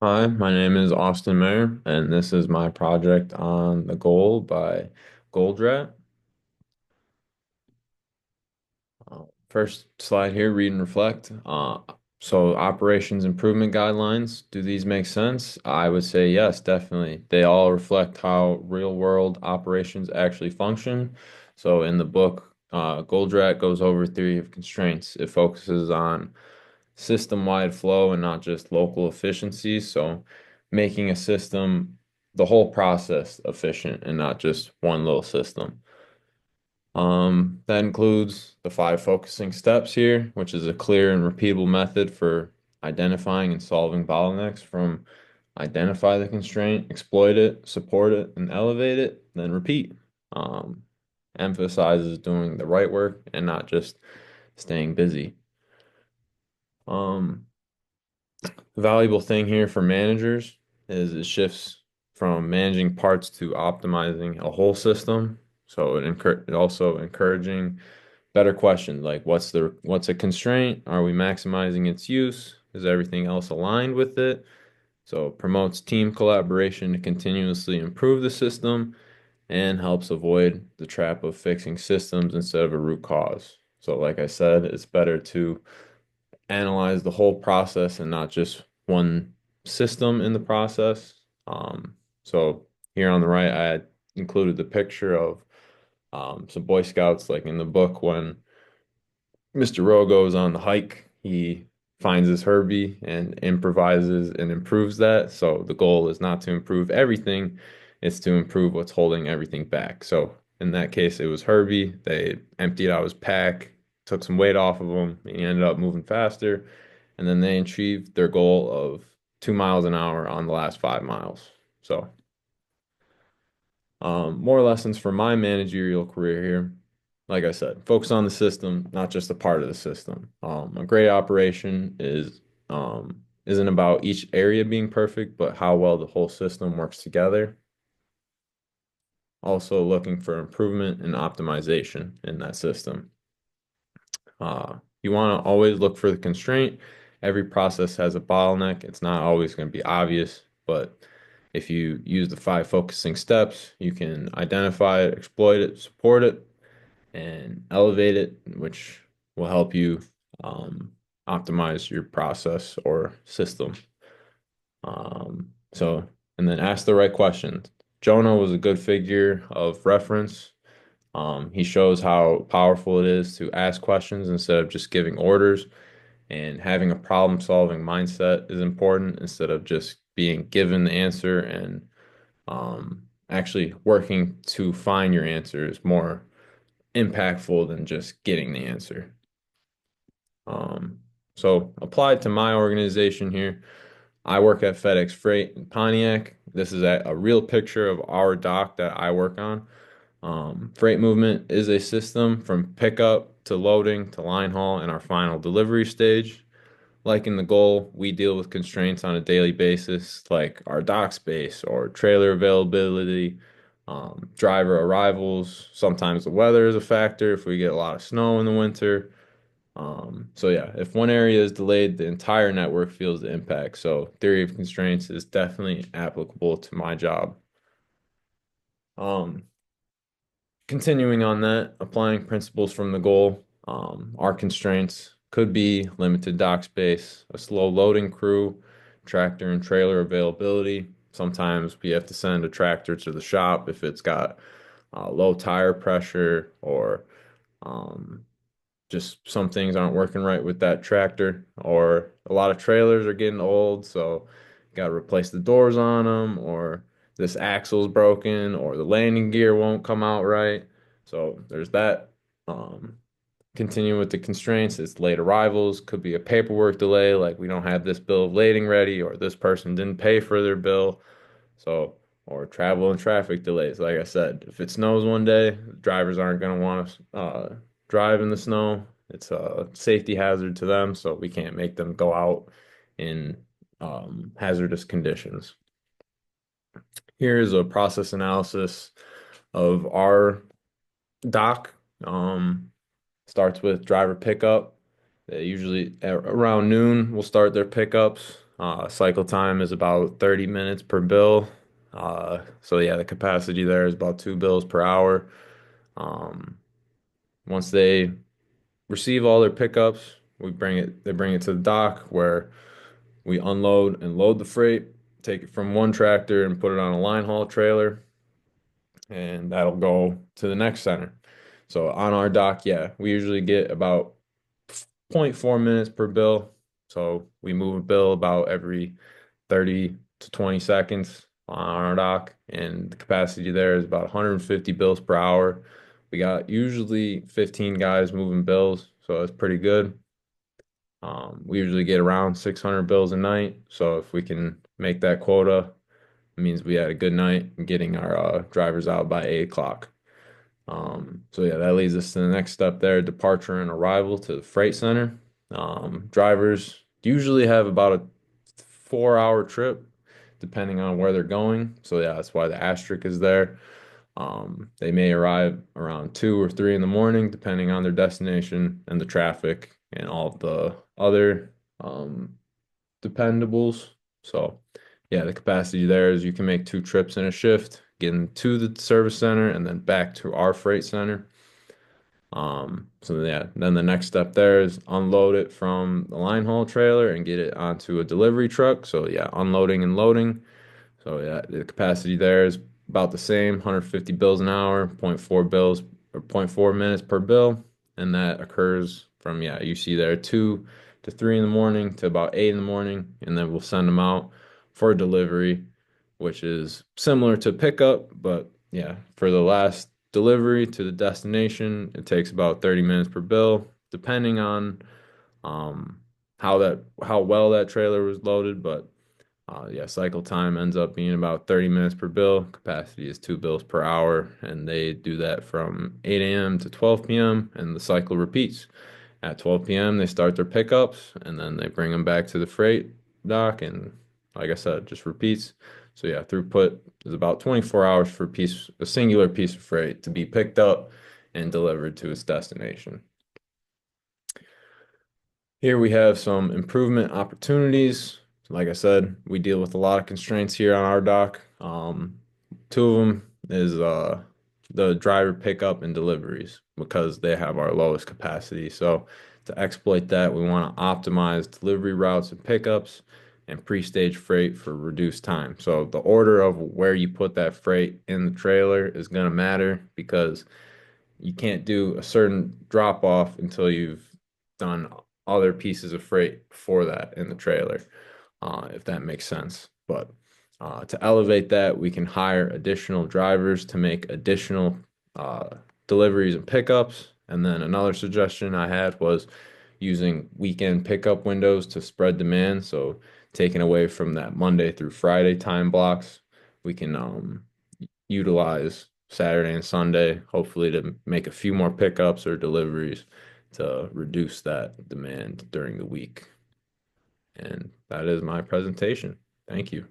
Hi, my name is Austin Mayer, and this is my project on The Goal by Goldratt. First slide here, read and reflect. So operations improvement guidelines, do these make sense? I would say yes, definitely. They all reflect how real world operations actually function. So in the book, Goldratt goes over theory of constraints. It focuses on system-wide flow and not just local efficiency. So making a system, the whole process efficient and not just one little system. That includes the five focusing steps here, which is a clear and repeatable method for identifying and solving bottlenecks from identify the constraint, exploit it, support it, and elevate it, then repeat. Um, Emphasizes doing the right work and not just staying busy. Um, The valuable thing here for managers is it shifts from managing parts to optimizing a whole system. So it also encouraging better questions like what's a constraint? Are we maximizing its use? Is everything else aligned with it? So it promotes team collaboration to continuously improve the system and helps avoid the trap of fixing systems instead of a root cause. So like I said, it's better to analyze the whole process and not just one system in the process. So here on the right, I included the picture of some Boy Scouts, like in the book, when Mr. Rowe goes on the hike, he finds his Herbie and improvises and improves that. So the goal is not to improve everything, it's to improve what's holding everything back. So in that case, it was Herbie. They emptied out his pack, took some weight off of him, and he ended up moving faster. And then they achieved their goal of 2 miles an hour on the last 5 miles. So, more lessons for my managerial career here. Like I said, focus on the system, not just a part of the system. A great operation isn't about each area being perfect, but how well the whole system works together. Also looking for improvement and optimization in that system. You want to always look for the constraint. Every process has a bottleneck. It's not always going to be obvious, but if you use the five focusing steps, you can identify it, exploit it, support it, and elevate it, which will help you um, optimize your process or system. And then ask the right questions. Jonah was a good figure of reference. He shows how powerful it is to ask questions instead of just giving orders, and having a problem-solving mindset is important instead of just being given the answer and actually working to find your answer is more impactful than just getting the answer. Um, so applied to my organization here, I work at FedEx Freight in Pontiac. This is a real picture of our dock that I work on. Freight movement is a system from pickup to loading to line haul and our final delivery stage. Like in the goal, we deal with constraints on a daily basis, like our dock space or trailer availability, driver arrivals. Sometimes the weather is a factor if we get a lot of snow in the winter. So yeah, if one area is delayed, the entire network feels the impact. So theory of constraints is definitely applicable to my job. Um, Continuing on that, applying principles from the goal, our constraints could be limited dock space, a slow loading crew, tractor and trailer availability. Sometimes we have to send a tractor to the shop if it's got low tire pressure or um, just some things aren't working right with that tractor, or a lot of trailers are getting old, so got to replace the doors on them, or this axle's broken, or the landing gear won't come out right. So there's that. Um, Continuing with the constraints, it's late arrivals, could be a paperwork delay, like we don't have this bill of lading ready, or this person didn't pay for their bill. So, or travel and traffic delays. Like I said, if it snows one day, drivers aren't going to want to drive in the snow. It's a safety hazard to them, so we can't make them go out in hazardous conditions. Here's a process analysis of our dock. Starts with driver pickup. They usually around noon will start their pickups. Cycle time is about 30 minutes per bill. So yeah, the capacity there is about 2 bills per hour. Um, Once they receive all their pickups, they bring it to the dock where we unload and load the freight, take it from one tractor and put it on a line haul trailer, and that'll go to the next center. So on our dock, yeah, we usually get about zero point 0.4 minutes per bill. So we move a bill about every 30 to 20 seconds on our dock, and the capacity there is about 150 bills per hour. We got usually 15 guys moving bills, so it's pretty good. We usually get around 600 bills a night, so if we can make that quota, it means we had a good night and getting our drivers out by 8 o'clock. So yeah, that leads us to the next step there, departure and arrival to the freight center. Drivers usually have about a 4 hour trip, depending on where they're going. So yeah, that's why the asterisk is there. They may arrive around 2 or 3 in the morning, depending on their destination and the traffic and all of the other um, dependables. So, yeah, the capacity there is you can make 2 trips in a shift, getting to the service center and then back to our freight center. So yeah, then the next step there is unload it from the line haul trailer and get it onto a delivery truck. So yeah, unloading and loading. So yeah, the capacity there is about the same, 150 bills an hour, zero point 0.4 bills or zero point 0.4 minutes per bill. And that occurs from, yeah, you see there 2 to 3 in the morning to about 8 in the morning. And then we'll send them out for delivery, which is similar to pickup, but yeah, for the last delivery to the destination, it takes about 30 minutes per bill, depending on um, how well that trailer was loaded. But yeah, cycle time ends up being about 30 minutes per bill. Capacity is 2 bills per hour, and they do that from 8 a.m. to 12 p.m. and the cycle repeats. At 12 p.m., they start their pickups, and then they bring them back to the freight dock, and like I said, it just repeats. So yeah, throughput is about 24 hours for a singular piece of freight to be picked up and delivered to its destination. Here we have some improvement opportunities. Like I said, we deal with a lot of constraints here on our dock. Two of them is the driver pickup and deliveries because they have our lowest capacity. So to exploit that, we want to optimize delivery routes and pickups and pre-stage freight for reduced time. So the order of where you put that freight in the trailer is going to matter because you can't do a certain drop off until you've done other pieces of freight before that in the trailer, if that makes sense. But to elevate that, we can hire additional drivers to make additional deliveries and pickups. And then another suggestion I had was using weekend pickup windows to spread demand. So taking away from that Monday through Friday time blocks, we can utilize Saturday and Sunday, hopefully to make a few more pickups or deliveries to reduce that demand during the week. And that is my presentation. Thank you.